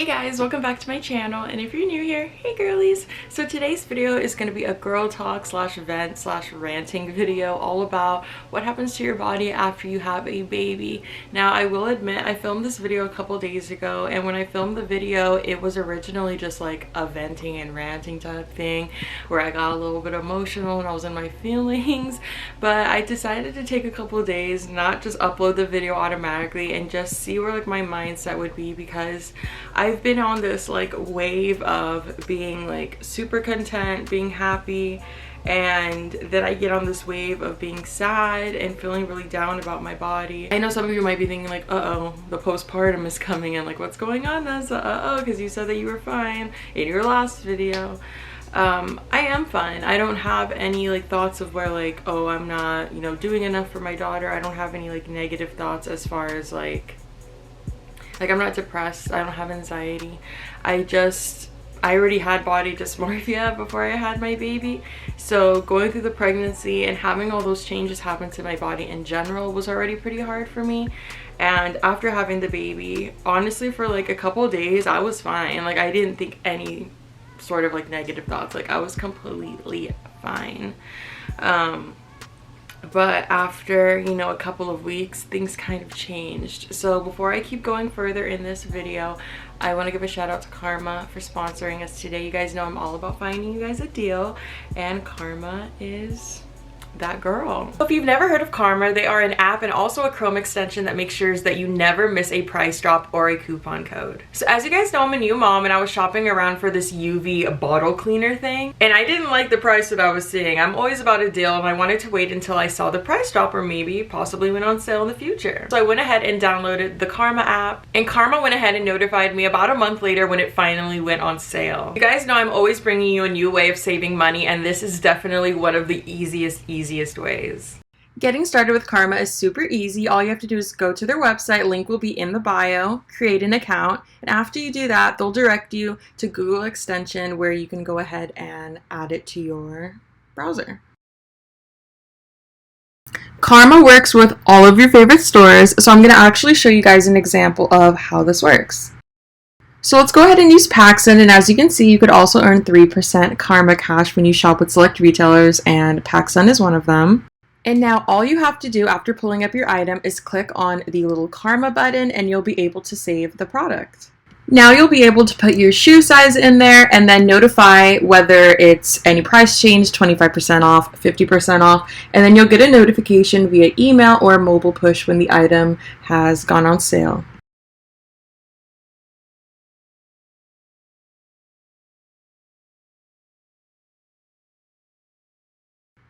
Hey guys, welcome back to my channel, and if you're new here, hey girlies! So today's video is going to be a girl talk slash vent slash ranting video all about what happens to your body after you have a baby. Now I will admit I filmed this video a couple days ago, and when I filmed the video it was originally just like a venting and ranting type thing where I got a little bit emotional and I was in my feelings, but I decided to take a couple days, not just upload the video automatically, and just see where like my mindset would be, because I've been on this like wave of being like super content, being happy, and then I get on this wave of being sad and feeling really down about my body. I know some of you might be thinking like, uh-oh, the postpartum is coming in, like what's going on, Nessa? Uh-oh, because you said that you were fine in your last video. I am fine. I don't have any like thoughts of where like, oh, I'm not, you know, doing enough for my daughter. I don't have any like negative thoughts as far as like I'm not depressed. I don't have anxiety. I already had body dysmorphia before I had my baby. So going through the pregnancy and having all those changes happen to my body in general was already pretty hard for me. And after having the baby, honestly, for like a couple of days, I was fine. Like I didn't think any sort of like negative thoughts. Like I was completely fine. But after, you know, a couple of weeks, things kind of changed. So before I keep going further in this video, I want to give a shout out to Karma for sponsoring us today. You guys know I'm all about finding you guys a deal, and Karma is that girl. So if you've never heard of Karma, they are an app and also a Chrome extension that makes sure that you never miss a price drop or a coupon code. So as you guys know, I'm a new mom and I was shopping around for this UV bottle cleaner thing, and I didn't like the price that I was seeing. I'm always about a deal, and I wanted to wait until I saw the price drop or maybe possibly went on sale in the future. So I went ahead and downloaded the Karma app, and Karma went ahead and notified me about a month later when it finally went on sale. You guys know I'm always bringing you a new way of saving money, and this is definitely one of the easiest ways. Getting started with Karma is super easy. All you have to do is go to their website, link will be in the bio, create an account, and after you do that, they'll direct you to Google extension where you can go ahead and add it to your browser. Karma works with all of your favorite stores, so I'm going to actually show you guys an example of how this works. So let's go ahead and use PacSun, and as you can see, you could also earn 3% Karma cash when you shop with select retailers, and PacSun is one of them. And now all you have to do after pulling up your item is click on the little Karma button and you'll be able to save the product. Now you'll be able to put your shoe size in there and then notify whether it's any price change, 25% off, 50% off, and then you'll get a notification via email or mobile push when the item has gone on sale.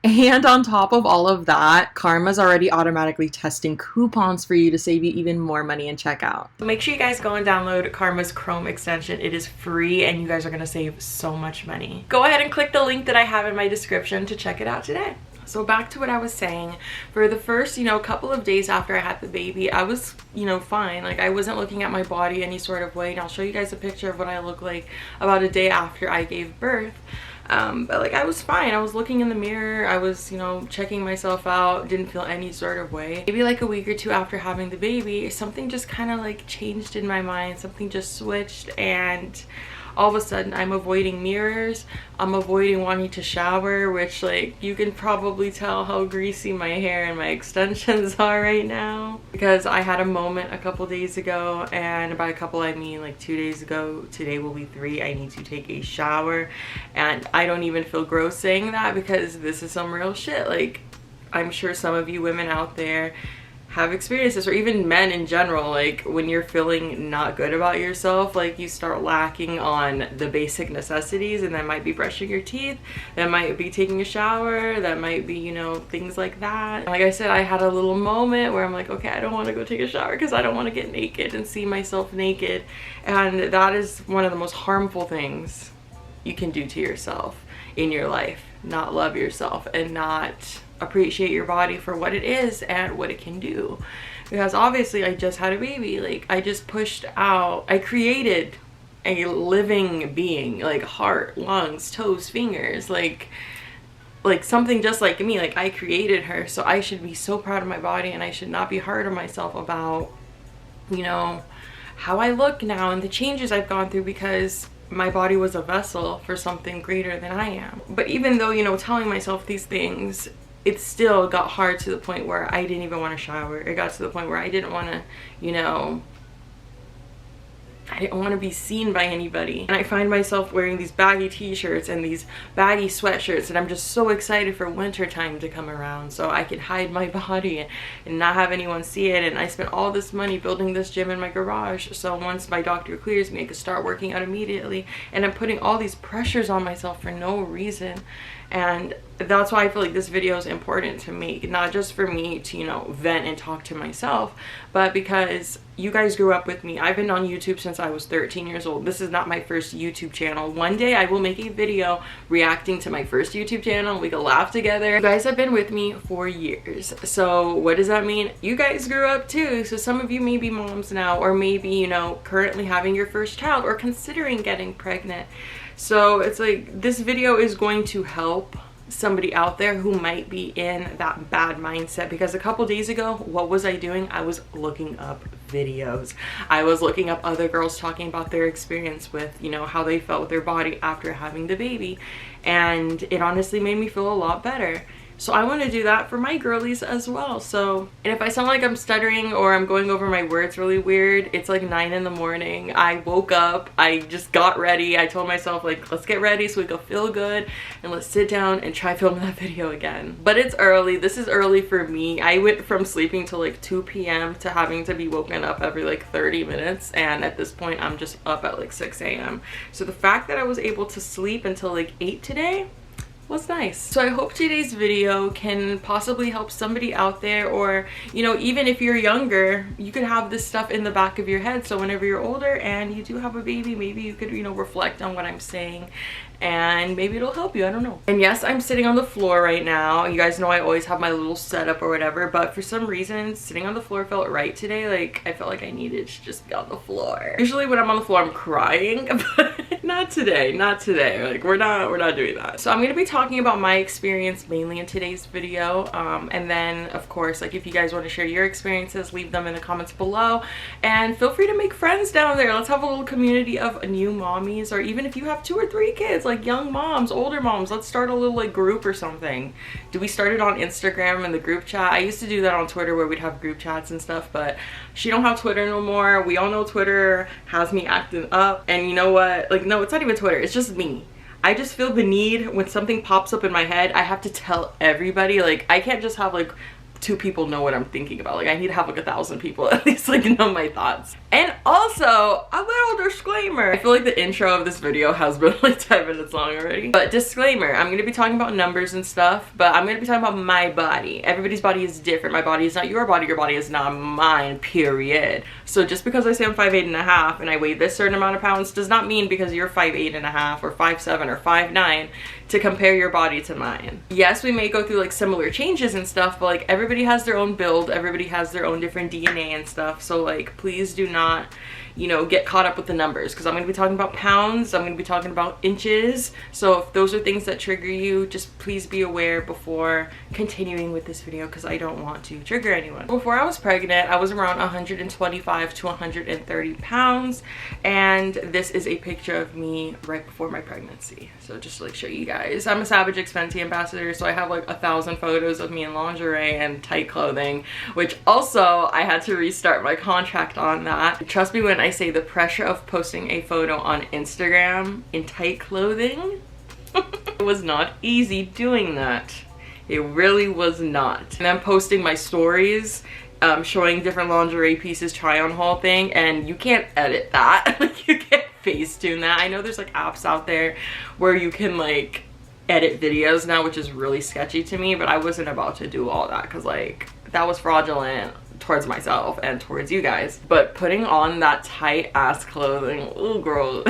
And on top of all of that, Karma's already automatically testing coupons for you to save you even more money in checkout. Make sure you guys go and download Karma's Chrome extension. It is free and you guys are gonna save so much money. Go ahead and click the link that I have in my description to check it out today. So back to what I was saying, for the first, you know, couple of days after I had the baby, I was, you know, fine. Like I wasn't looking at my body any sort of way, and I'll show you guys a picture of what I look like about a day after I gave birth. But like I was fine. I was looking in the mirror, I was, you know, checking myself out, didn't feel any sort of way. Maybe like a week or two after having the baby, something just kind of like changed in my mind, something just switched, and all of a sudden I'm avoiding mirrors, I'm avoiding wanting to shower, which like you can probably tell how greasy my hair and my extensions are right now, because I had a moment a couple days ago, and by a couple I mean like 2 days ago, today will be 3, I need to take a shower, and I don't even feel gross saying that because this is some real shit. Like I'm sure some of you women out there have experienced this, or even men in general. Like when you're feeling not good about yourself, like you start lacking on the basic necessities, and that might be brushing your teeth, that might be taking a shower, that might be, you know, things like that. And like I said, I had a little moment where I'm like, okay, I don't want to go take a shower because I don't want to get naked and see myself naked, and that is one of the most harmful things you can do to yourself in your life. Not love yourself and not appreciate your body for what it is and what it can do, because obviously I just had a baby. Like I just pushed out, I created a living being, like heart, lungs, toes, fingers, like something just like me. Like I created her, so I should be so proud of my body, and I should not be hard on myself about, you know, how I look now and the changes I've gone through, because my body was a vessel for something greater than I am. But even though, you know, telling myself these things, it still got hard to the point where I didn't even want to shower. It got to the point where I didn't want to, you know, I didn't want to be seen by anybody. And I find myself wearing these baggy t-shirts and these baggy sweatshirts, and I'm just so excited for winter time to come around so I can hide my body and not have anyone see it. And I spent all this money building this gym in my garage, so once my doctor clears me, I could start working out immediately. And I'm putting all these pressures on myself for no reason. And that's why I feel like this video is important to make, not just for me to, you know, vent and talk to myself, but because you guys grew up with me. I've been on YouTube since I was 13 years old. This is not my first YouTube channel. One day I will make a video reacting to my first YouTube channel. We can laugh together. You guys have been with me for years. So what does that mean? You guys grew up too. So some of you may be moms now, or maybe, you know, currently having your first child or considering getting pregnant. So it's like, this video is going to help somebody out there who might be in that bad mindset, because a couple days ago, what was I doing? I was looking up videos. I was looking up other girls talking about their experience with, you know, how they felt with their body after having the baby, and it honestly made me feel a lot better. So I want to do that for my girlies as well. So, and if I sound like I'm stuttering or I'm going over my words really weird, it's like 9 in the morning. I woke up, I just got ready. I told myself, like, let's get ready so we can feel good and let's sit down and try filming that video again. But it's early. This is early for me. I went from sleeping till like 2 p.m. to having to be woken up every like 30 minutes. And at this point, I'm just up at like 6 a.m. So the fact that I was able to sleep until like 8 today was nice. So I hope today's video can possibly help somebody out there, or, you know, even if you're younger, you could have this stuff in the back of your head, so whenever you're older and you do have a baby, maybe you could, you know, reflect on what I'm saying and maybe it'll help you. I don't know. And yes, I'm sitting on the floor right now. You guys know I always have my little setup or whatever, but for some reason sitting on the floor felt right today. Like, I felt like I needed to just be on the floor. Usually when I'm on the floor I'm crying, but not today, not today. Like, we're not doing that. So I'm gonna be talking about my experience mainly in today's video, and then of course, like, if you guys want to share your experiences, leave them in the comments below, and feel free to make friends down there. Let's have a little community of new mommies, or even if you have 2 or 3 kids, like young moms, older moms, let's start a little like group or something. Do we start it on Instagram in the group chat? I used to do that on Twitter where we'd have group chats and stuff, but she don't have Twitter no more. We all know Twitter has me acting up, and you know what, like, no, it's not even Twitter, it's just me. I just feel the need when something pops up in my head, I have to tell everybody. Like, I can't just have like 2 people know what I'm thinking about. Like, I need to have like 1,000 people at least like know my thoughts. And also, a little disclaimer. I feel like the intro of this video has been like 10 minutes long already. But disclaimer, I'm gonna be talking about numbers and stuff, but I'm gonna be talking about my body. Everybody's body is different. My body is not your body is not mine, period. So just because I say I'm 5'8.5" and I weigh this certain amount of pounds does not mean because you're 5'8.5" or 5'7" or 5'9" to compare your body to mine. Yes, we may go through like similar changes and stuff, but like everybody has their own build, everybody has their own different DNA and stuff. So like, please do not, you know, get caught up with the numbers, because I'm going to be talking about pounds, I'm going to be talking about inches. So if those are things that trigger you, just please be aware before continuing with this video, because I don't want to trigger anyone. Before I was pregnant, I was around 125 to 130 pounds, and this is a picture of me right before my pregnancy. So just to like show you guys, I'm a Savage X Fenty ambassador, so I have like 1,000 photos of me in lingerie and tight clothing, which also I had to restart my contract on that. Trust me when I say the pressure of posting a photo on Instagram in tight clothing, it was not easy doing that. It really was not. And then posting my stories, showing different lingerie pieces, try on haul thing, and you can't edit that. Like, you can't Facetune that. I know there's like apps out there where you can like edit videos now, which is really sketchy to me, but I wasn't about to do all that, because like that was fraudulent towards myself and towards you guys. But putting on that tight ass clothing, oh girl.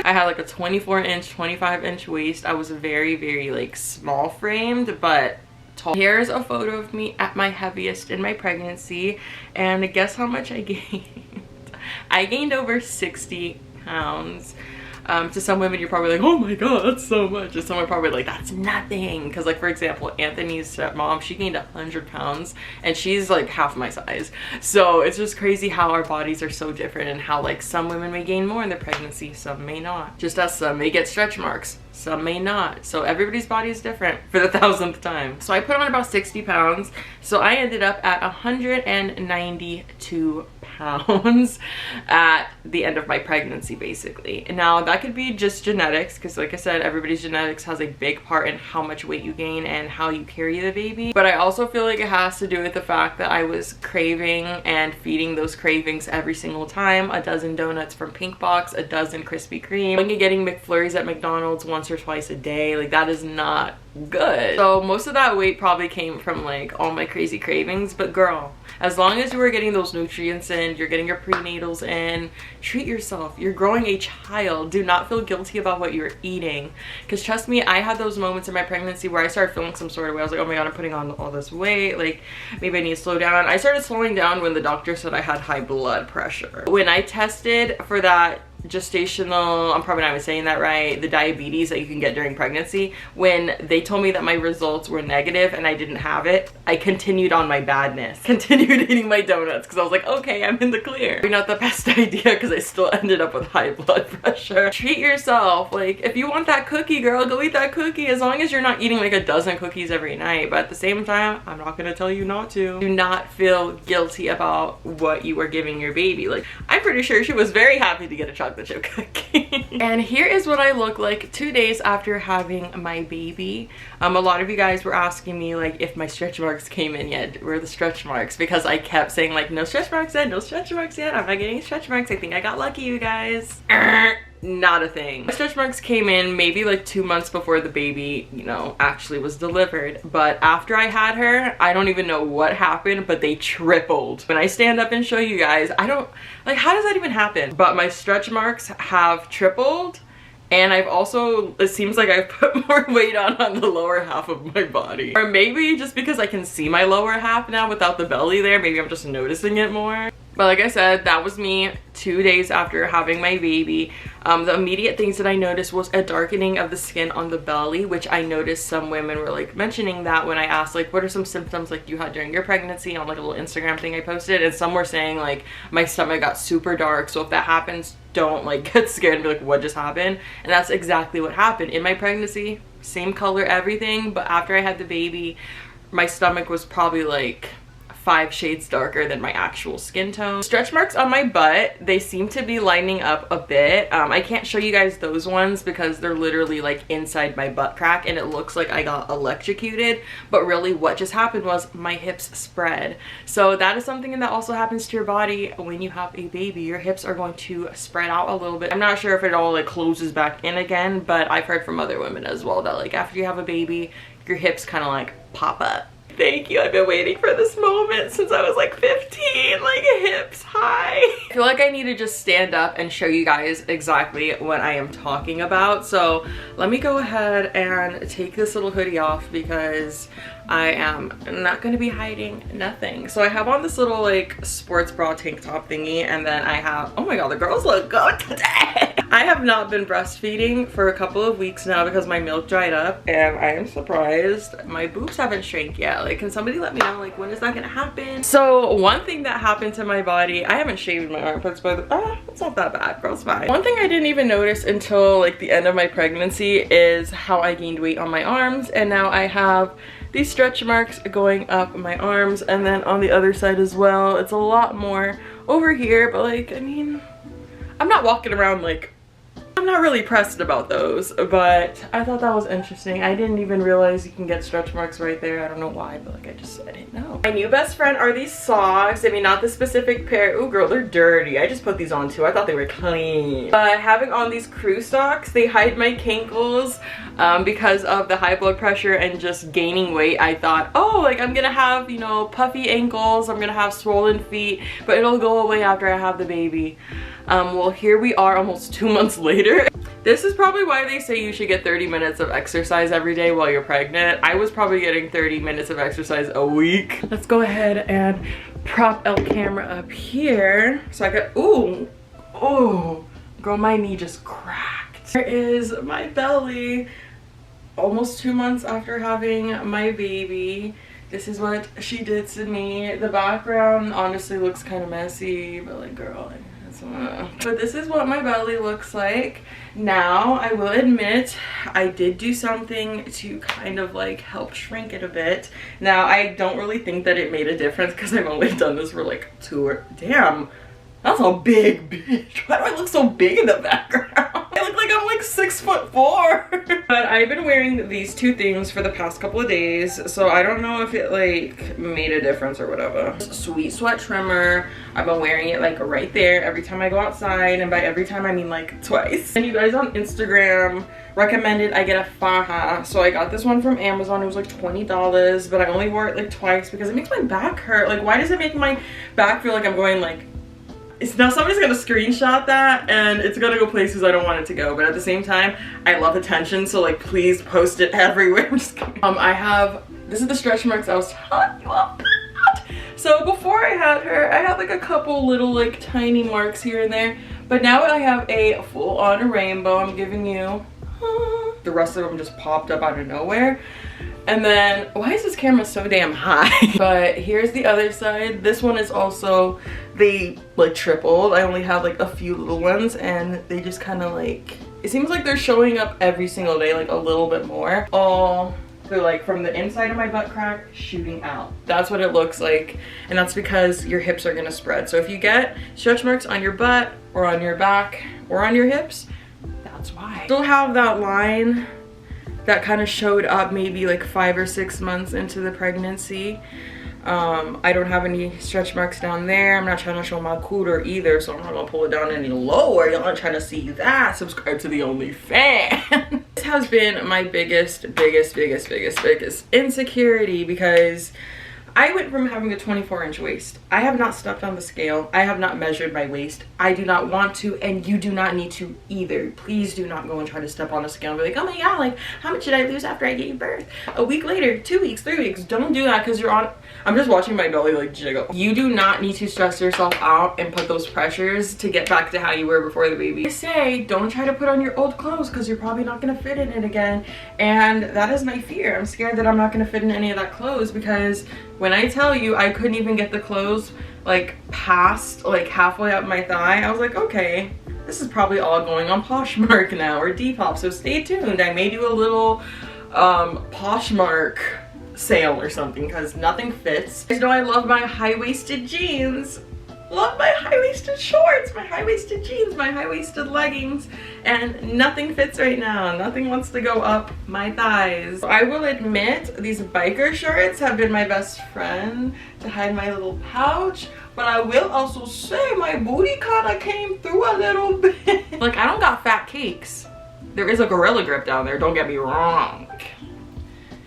I had like a 24-inch, 25-inch waist. I was very like small framed, but tall. Here's a photo of me at my heaviest in my pregnancy, and guess how much I gained? I gained over 60 pounds. To some women, you're probably like, oh my god, that's so much. And some are probably like, that's nothing. Because like, for example, Anthony's stepmom, she gained 100 pounds and she's like half my size. So it's just crazy how our bodies are so different and how like some women may gain more in their pregnancy, some may not. Just as some may get stretch marks, some may not. So everybody's body is different for the 1000th time. So I put on about 60 pounds. So I ended up at 192 pounds at the end of my pregnancy, basically. Now that could be just genetics, because like I said, everybody's genetics has a big part in how much weight you gain and how you carry the baby. But I also feel like it has to do with the fact that I was craving and feeding those cravings every single time. A dozen donuts from Pink Box, a dozen Krispy Kreme, going and getting McFlurries at McDonald's once or twice a day. Like, that is not good. So most of that weight probably came from like all my crazy cravings. But girl, as long as you are getting those nutrients in, you're getting your prenatals in, treat yourself. You're growing a child. Do not feel guilty about what you're eating, because trust me, I had those moments in my pregnancy where I started feeling some sort of way. I was like, oh my god, I'm putting on all this weight, like maybe I need to slow down. I started slowing down when the doctor said I had high blood pressure. When I tested for that gestational, I'm probably not even saying that right, the diabetes that you can get during pregnancy, when they told me that my results were negative and I didn't have it, I continued on my badness, continued eating my donuts, because I was like, okay, I'm in the clear. Maybe not the best idea, because I still ended up with high blood pressure. Treat yourself. Like, if you want that cookie, girl, go eat that cookie, as long as you're not eating like a dozen cookies every night. But at the same time, I'm not gonna tell you not to. Do not feel guilty about what you are giving your baby. Like, I'm pretty sure she was very happy to get a chocolate chip cookie. And here is what I look like 2 days after having my baby. A lot of you guys were asking me like if my stretch marks came in yet. Where are the stretch marks? Because I kept saying like, no stretch marks yet, no stretch marks yet. I'm not getting stretch marks. I think I got lucky, you guys. Not a thing. My stretch marks came in maybe like 2 months before the baby, you know, actually was delivered. But after I had her, I don't even know what happened, but they tripled. When I stand up and show you guys, I don't, like, how does that even happen? But my stretch marks have tripled. And I've also, it seems like I've put more weight on the lower half of my body. Or maybe just because I can see my lower half now without the belly there, maybe I'm just noticing it more. But like I said, that was me 2 days after having my baby. The immediate things that I noticed was a darkening of the skin on the belly, which I noticed some women were like mentioning that when I asked like, what are some symptoms like you had during your pregnancy, on like a little Instagram thing I posted. And some were saying like my stomach got super dark. So if that happens, don't like get scared and be like, what just happened? And that's exactly what happened in my pregnancy. Same color, everything. But after I had the baby, my stomach was probably like 5 shades darker than my actual skin tone. Stretch marks on my butt, they seem to be lining up a bit. I can't show you guys those ones because they're literally like inside my butt crack and it looks like I got electrocuted, but really what just happened was my hips spread. So that is something that also happens to your body when you have a baby. Your hips are going to spread out a little bit. I'm not sure if it all like closes back in again, but I've heard from other women as well that like after you have a baby, your hips kind of like pop up. Thank you. I've been waiting for this moment since I was like 15, like hips high. I feel like I need to just stand up and show you guys exactly what I am talking about. So let me go ahead and take this little hoodie off because I am not going to be hiding nothing. So I have on this little like sports bra tank top thingy, and then I have, oh my god, the girls look good today. I have not been breastfeeding for a couple of weeks now because my milk dried up, and I am surprised my boobs haven't shrank yet. Like, can somebody let me know like when is that gonna happen? So one thing that happened to my body, I haven't shaved my armpits, but it's not that bad, girl's fine. One thing I didn't even notice until like the end of my pregnancy is how I gained weight on my arms, and now I have these stretch marks going up my arms, and then on the other side as well. It's a lot more over here, but like, I mean, I'm not walking around like, I'm not really pressed about those, but I thought that was interesting. I didn't even realize you can get stretch marks right there. I don't know why, but like I didn't know. My new best friend are these socks. I mean, not the specific pair. Oh girl, they're dirty. I just put these on too. I thought they were clean. But having on these crew socks, they hide my cankles because of the high blood pressure and just gaining weight. I thought, oh, like I'm gonna have, you know, puffy ankles, I'm gonna have swollen feet, but it'll go away after I have the baby. Well, here we are almost 2 months later. This is probably why they say you should get 30 minutes of exercise every day while you're pregnant. I was probably getting 30 minutes of exercise a week. Let's go ahead and prop El camera up here so I could, ooh, girl, my knee just cracked. Here is my belly almost 2 months after having my baby. This is what she did to me. The background honestly looks kind of messy, but like, girl, but this is what my belly looks like now. I will admit I did do something to kind of like help shrink it a bit. Now I don't really think that it made a difference because I've only done this for like 2 or damn, that's a big bitch. Why do I look so big in the background? I look like I'm like 6'4". But I've been wearing these 2 things for the past couple of days, so I don't know if it like made a difference or whatever. Sweet Sweat trimmer. I've been wearing it like right there every time I go outside, and by every time I mean like twice. And you guys on Instagram recommended I get a faja, so I got this one from Amazon. It was like $20, but I only wore it like twice because it makes my back hurt. Like, why does it make my back feel like I'm going like, it's now somebody's gonna screenshot that and it's gonna go places I don't want it to go, but at the same time I love attention, so like please post it everywhere. I'm just kidding. I have, this is the stretch marks I was telling you about. So before I had her, I had like a couple little like tiny marks here and there, but now I have a full-on rainbow. I'm giving you the rest of them just popped up out of nowhere. And then, why is this camera so damn high? But here's the other side. This one is also, they like tripled. I only have like a few little ones and they just kind of like, it seems like they're showing up every single day, like a little bit more. They're like from the inside of my butt crack shooting out. That's what it looks like. And that's because your hips are gonna spread. So if you get stretch marks on your butt or on your back or on your hips, that's why. Still have that line that kind of showed up maybe like 5 or 6 months into the pregnancy. I don't have any stretch marks down there. I'm not trying to show my cooter either, so I'm not gonna pull it down any lower. Y'all aren't trying to see that. Subscribe to the OnlyFans. This has been my biggest insecurity because I went from having a 24-inch waist. I have not stepped on the scale. I have not measured my waist. I do not want to, and you do not need to either. Please do not go and try to step on a scale and be like, oh my god, like, how much did I lose after I gave birth? A week later, 2 weeks, 3 weeks. Don't do that because you're on, I'm just watching my belly like jiggle. You do not need to stress yourself out and put those pressures to get back to how you were before the baby. I say, don't try to put on your old clothes because you're probably not gonna fit in it again. And that is my fear. I'm scared that I'm not gonna fit in any of that clothes because when I tell you I couldn't even get the clothes like past like halfway up my thigh, I was like, okay, this is probably all going on Poshmark now or Depop, so stay tuned. I may do a little Poshmark sale or something because nothing fits. You know I love my high-waisted jeans. Love my high-waisted shorts, my high-waisted jeans, my high-waisted leggings, and nothing fits right now. Nothing wants to go up my thighs. I will admit these biker shorts have been my best friend to hide my little pouch, but I will also say my booty kind of came through a little bit. Like, I don't got fat cakes. There is a gorilla grip down there, don't get me wrong.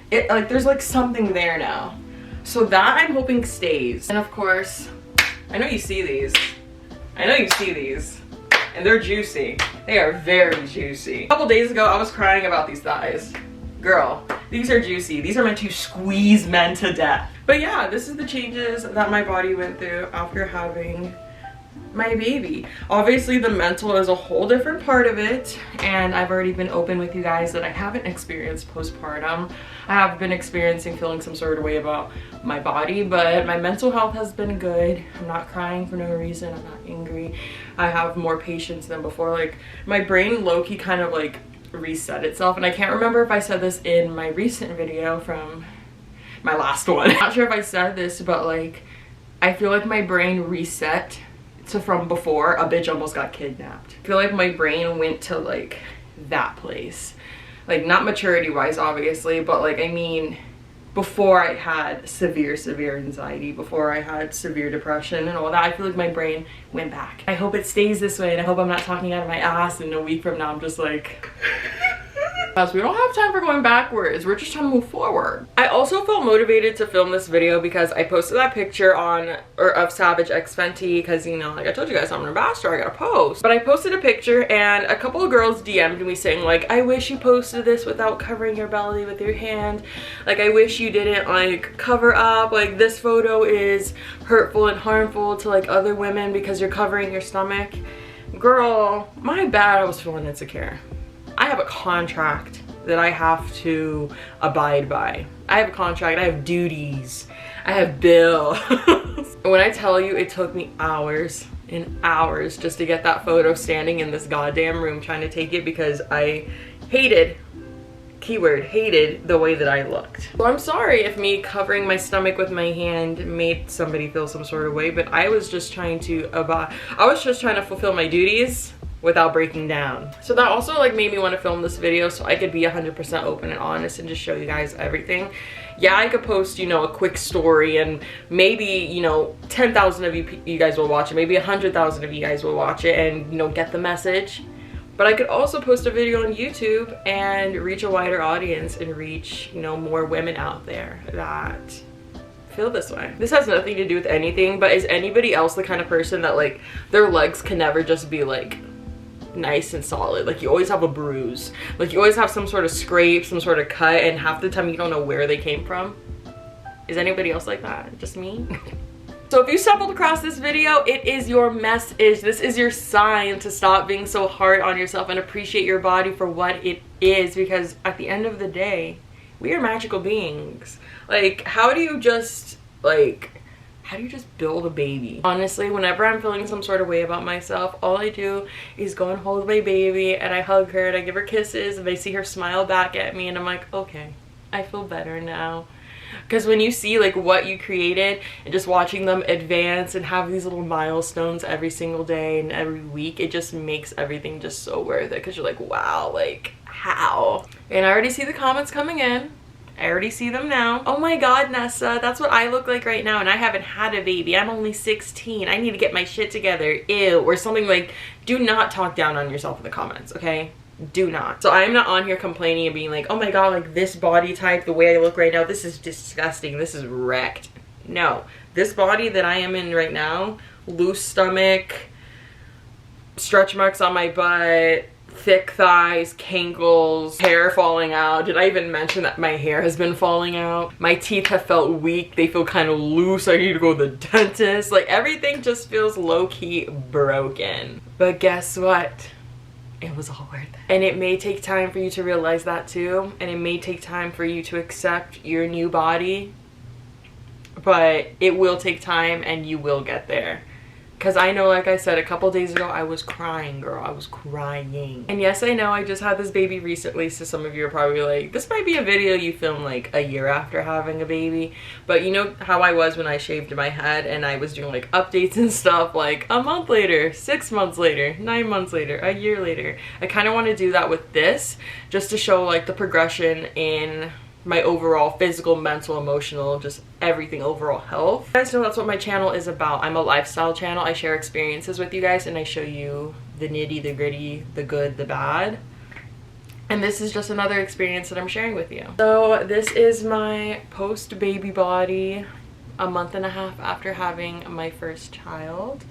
It like there's like something there now. So that I'm hoping stays. And of course, I know you see these. I know you see these. And they're juicy. They are very juicy. A couple days ago, I was crying about these thighs. Girl, these are juicy. These are meant to squeeze men to death. But yeah, this is the changes that my body went through after having my baby. Obviously, the mental is a whole different part of it. And I've already been open with you guys that I haven't experienced postpartum. I have been experiencing feeling some sort of way about my body, but my mental health has been good. I'm not crying for no reason. I'm not angry. I have more patience than before. Like, my brain low-key kind of like reset itself, and I can't remember if I said this in my recent video from my last one. I'm not sure if I said this, but like, I feel like my brain reset to from before a bitch almost got kidnapped. I feel like my brain went to like that place. Like, not maturity wise obviously, but like, I mean, before I had severe anxiety, before I had severe depression and all that, I feel like my brain went back. I hope it stays this way, and I hope I'm not talking out of my ass and a week from now I'm just like we don't have time for going backwards, we're just trying to move forward. I also felt motivated to film this video because I posted that picture of Savage X Fenty because, you know, like I told you guys, I'm an ambassador, I gotta post. But I posted a picture and a couple of girls DM'd me saying like, I wish you posted this without covering your belly with your hand. Like, I wish you didn't like cover up, like this photo is hurtful and harmful to like other women because you're covering your stomach. Girl, my bad, I was feeling insecure. have a contract that I have to abide by. I have a contract, I have duties, I have bills. When I tell you it took me hours and hours just to get that photo standing in this goddamn room trying to take it because I hated, keyword, hated the way that I looked. So I'm sorry if me covering my stomach with my hand made somebody feel some sort of way, but I was just trying to fulfill my duties without breaking down. So that also like made me want to film this video so I could be 100% open and honest and just show you guys everything. Yeah, I could post, you know, a quick story and maybe, you know, 10,000 of you guys will watch it, maybe 100,000 of you guys will watch it and, you know, get the message. But I could also post a video on YouTube and reach a wider audience and reach, you know, more women out there that feel this way. This has nothing to do with anything, but is anybody else the kind of person that like their legs can never just be like nice and solid? Like you always have a bruise, like you always have some sort of scrape, some sort of cut, and half the time you don't know where they came from. Is anybody else like that? Just me? So if you stumbled across this video, it is your message. This is your sign to stop being so hard on yourself and appreciate your body for what it is, because at the end of the day, we are magical beings. Like, how do you just build a baby? Honestly, whenever I'm feeling some sort of way about myself, all I do is go and hold my baby and I hug her and I give her kisses and I see her smile back at me and I'm like, okay, I feel better now. Because when you see like what you created and just watching them advance and have these little milestones every single day and every week, it just makes everything just so worth it, because you're like, wow, like how? And I already see the comments coming in. I already see them now. Oh my god, Nessa, that's what I look like right now and I haven't had a baby. I'm only 16. I need to get my shit together. Ew. Or something like, do not talk down on yourself in the comments, okay? Do not. So I'm not on here complaining and being like, oh my god, like this body type, the way I look right now, this is disgusting, this is wrecked. No, this body that I am in right now, loose stomach, stretch marks on my butt, thick thighs, cankles, hair falling out. Did I even mention that my hair has been falling out? My teeth have felt weak. They feel kind of loose. I need to go to the dentist. Like everything just feels low-key broken. But guess what? It was all worth it. And it may take time for you to realize that too. And it may take time for you to accept your new body. But it will take time and you will get there. Because I know, like I said, a couple days ago, I was crying, girl. I was crying. And yes, I know I just had this baby recently, so some of you are probably like, this might be a video you film like a year after having a baby. But you know how I was when I shaved my head and I was doing like updates and stuff like a month later, 6 months later, 9 months later, a year later. I kind of want to do that with this, just to show like the progression in my overall physical, mental, emotional, just everything, overall health. You guys know that's what my channel is about. I'm a lifestyle channel. I share experiences with you guys and I show you the nitty, the gritty, the good, the bad. And this is just another experience that I'm sharing with you. So this is my post-baby body, a month and a half after having my first child.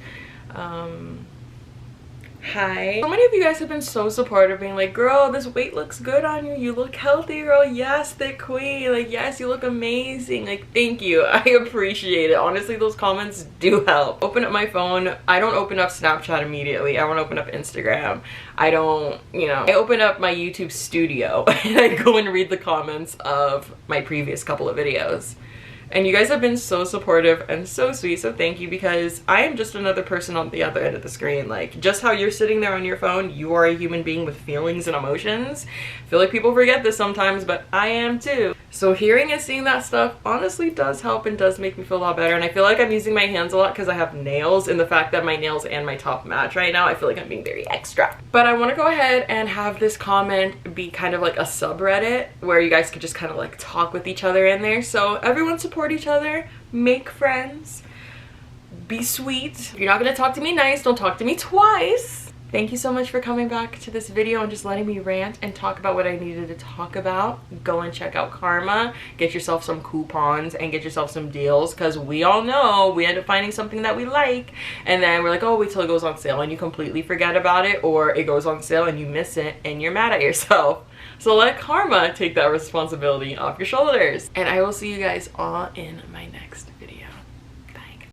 Hi. So many of you guys have been so supportive, being like, girl, this weight looks good on you. You look healthy, girl. Yes, thick queen. Like, yes, you look amazing. Like, thank you. I appreciate it. Honestly, those comments do help. Open up my phone. I don't open up Snapchat immediately. I want to open up Instagram. I don't, you know, I open up my YouTube studio and I go and read the comments of my previous couple of videos. And you guys have been so supportive and so sweet, so thank you, because I am just another person on the other end of the screen. Like, just how you're sitting there on your phone, you are a human being with feelings and emotions. I feel like people forget this sometimes, but I am too. So hearing and seeing that stuff honestly does help and does make me feel a lot better. And I feel like I'm using my hands a lot because I have nails, and the fact that my nails and my top match right now, I feel like I'm being very extra. But I want to go ahead and have this comment be kind of like a subreddit where you guys could just kind of like talk with each other in there. So everyone support each other, make friends, be sweet. If you're not gonna talk to me nice, don't talk to me twice. Thank you so much for coming back to this video and just letting me rant and talk about what I needed to talk about. Go and check out Karma, get yourself some coupons and get yourself some deals, because we all know we end up finding something that we like and then we're like, oh, wait till it goes on sale, and you completely forget about it, or it goes on sale and you miss it and you're mad at yourself. So let Karma take that responsibility off your shoulders. And I will see you guys all in my next